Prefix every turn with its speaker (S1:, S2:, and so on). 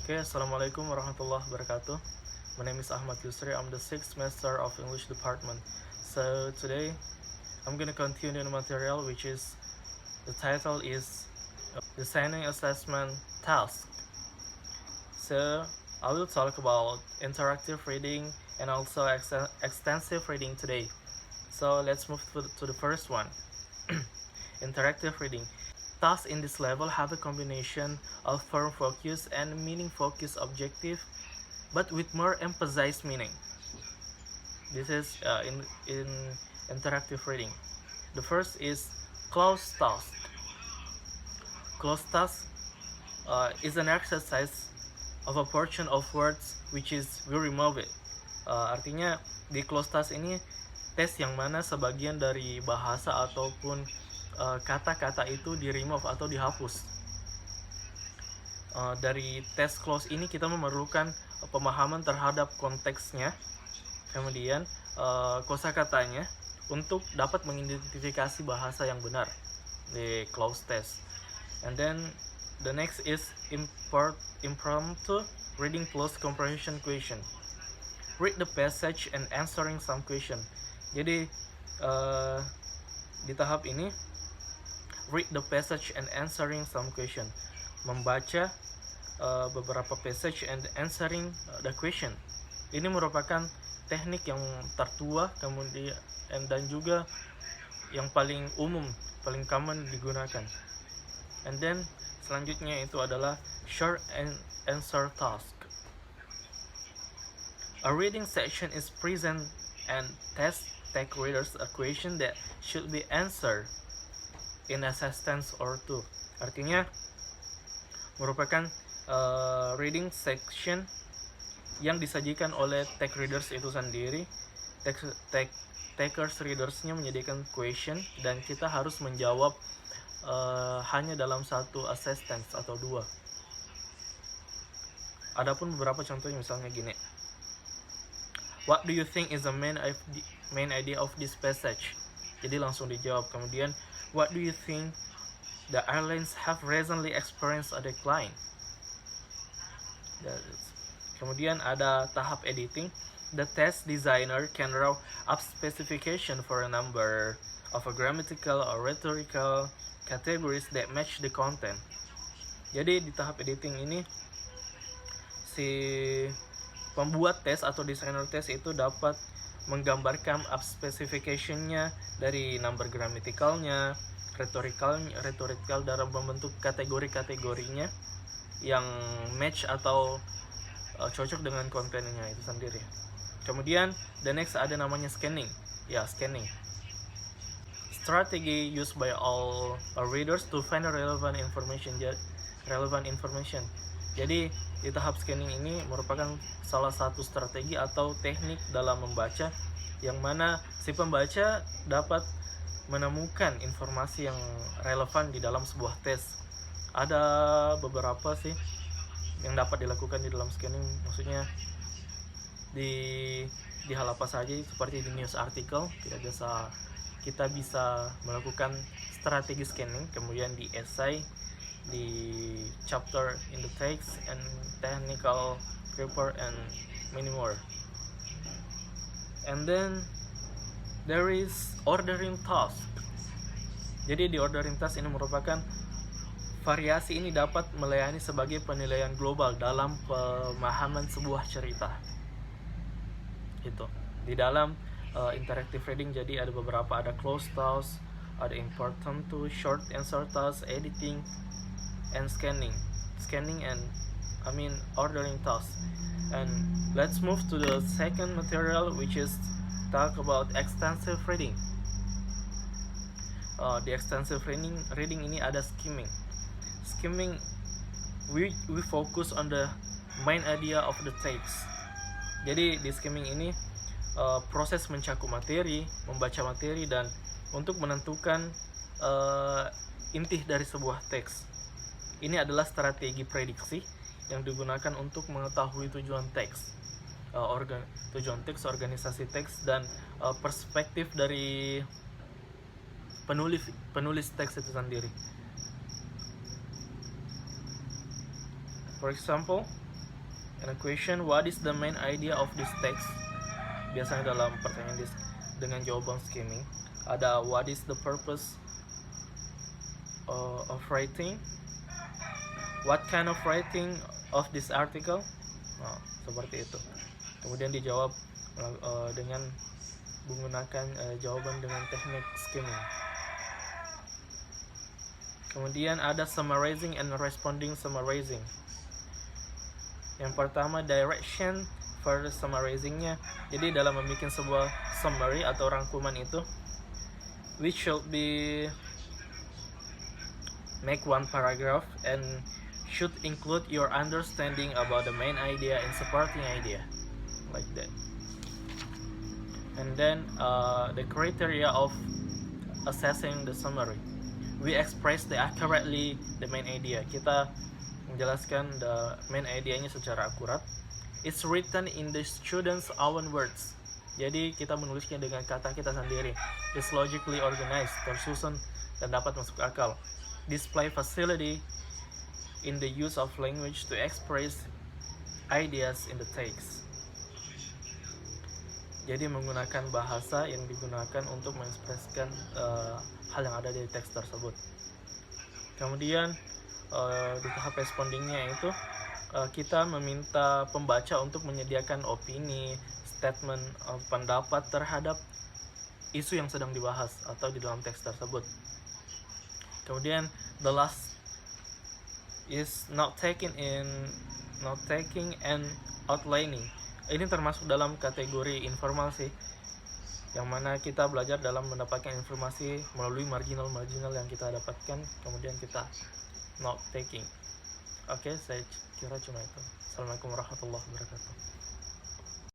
S1: Okay, Assalamualaikum warahmatullahi wabarakatuh. My name is Ahmad Yusri. I'm the 6th semester of English department. So today I'm gonna continue the material, which is the title is Designing Assessment Task. So I will talk about interactive reading and also extensive reading today. So let's move to the first one. Interactive reading. Tasks in this level have a combination of firm focus and meaning focused objective, but with more emphasized meaning. This is in interactive reading. The first is closed task. Closed task is an exercise of a portion of words which is we remove it. Artinya di closed task ini tes yang mana sebagian dari bahasa ataupun kata-kata itu di remove atau dihapus. Dari tes close ini kita memerlukan pemahaman terhadap konteksnya, kemudian kosakatanya untuk dapat mengidentifikasi bahasa yang benar di close test. And then the next is impromptu reading plus comprehension question. Read the passage and answering some question. Jadi di tahap ini read the passage and answering some question, membaca beberapa passage and answering the question. Ini merupakan teknik yang tertua kemudian dan juga yang paling umum, paling common digunakan. And then selanjutnya itu adalah short and answer task. A reading section is present and test take readers a question that should be answered in a sentence or two. Artinya merupakan reading section yang disajikan oleh text readers itu sendiri. Takers readersnya menyediakan question dan kita harus menjawab hanya dalam satu sentence atau dua. Adapun beberapa contohnya misalnya gini. What do you think is the main idea of this passage? Jadi langsung dijawab. Kemudian what do you think the airlines have recently experienced a decline? Kemudian ada tahap editing. The test designer can draw up specification for a number of a grammatical or rhetorical categories that match the content. Jadi di tahap editing ini si pembuat tes atau designer tes itu dapat menggambarkan up specification-nya dari number gramaticalnya, rhetorical dalam membentuk kategori-kategorinya yang match atau cocok dengan kontennya itu sendiri. Kemudian the next ada namanya scanning. Ya, scanning. Strategy used by all readers to find relevant information. Jadi di tahap scanning ini merupakan salah satu strategi atau teknik dalam membaca yang mana si pembaca dapat menemukan informasi yang relevan di dalam sebuah tes. Ada beberapa sih yang dapat dilakukan di dalam scanning, maksudnya di hal apa saja seperti di news article kita bisa melakukan strategi scanning, kemudian di essay, di chapter in the text and technical paper and many more. And then there is ordering task. Jadi di ordering task ini merupakan variasi ini dapat melayani sebagai penilaian global dalam pemahaman sebuah cerita. Itu di dalam interactive reading. Jadi ada beberapa, ada closed task, ada important to short answer task, editing and scanning and ordering task. And let's move to the second material, which is talk about extensive reading. Di extensive reading ini ada skimming. We focus on the main idea of the text. Jadi di skimming ini proses mencakup materi, membaca materi, dan untuk menentukan inti dari sebuah teks. Ini adalah strategi prediksi yang digunakan untuk mengetahui tujuan teks, organisasi teks, dan perspektif dari penulis teks itu sendiri. For example, And a question, what is the main idea of this text? Biasanya dalam pertanyaan dengan jawaban skimming ada what is the purpose of writing, what kind of writing of this article, nah, seperti itu. Kemudian dijawab dengan menggunakan jawaban dengan teknik skimming. Kemudian ada summarizing and responding summarizing. Yang pertama, direction for summarizingnya. Jadi dalam membuat sebuah summary atau rangkuman itu, we should be make one paragraph and should include your understanding about the main idea and supporting idea, like that. And then the criteria of assessing the summary, we express accurately the main idea. Kita menjelaskan the main idea-nya secara akurat. It's written in the student's own words. Jadi kita menulisnya dengan kata kita sendiri. It's logically organized, tersusun dan dapat masuk akal. Display facility in the use of language to express ideas in the text. Jadi menggunakan bahasa yang digunakan untuk mengekspresikan hal yang ada di teks tersebut. Kemudian di tahap respondingnya itu kita meminta pembaca untuk menyediakan opini, statement, pendapat terhadap isu yang sedang dibahas atau di dalam teks tersebut. Kemudian the last is not taking and outlining. Ini termasuk dalam kategori informal sih, yang mana kita belajar dalam mendapatkan informasi melalui marginal yang kita dapatkan, kemudian kita not taking. Oke, saya kira cuma itu. Assalamualaikum warahmatullahi wabarakatuh.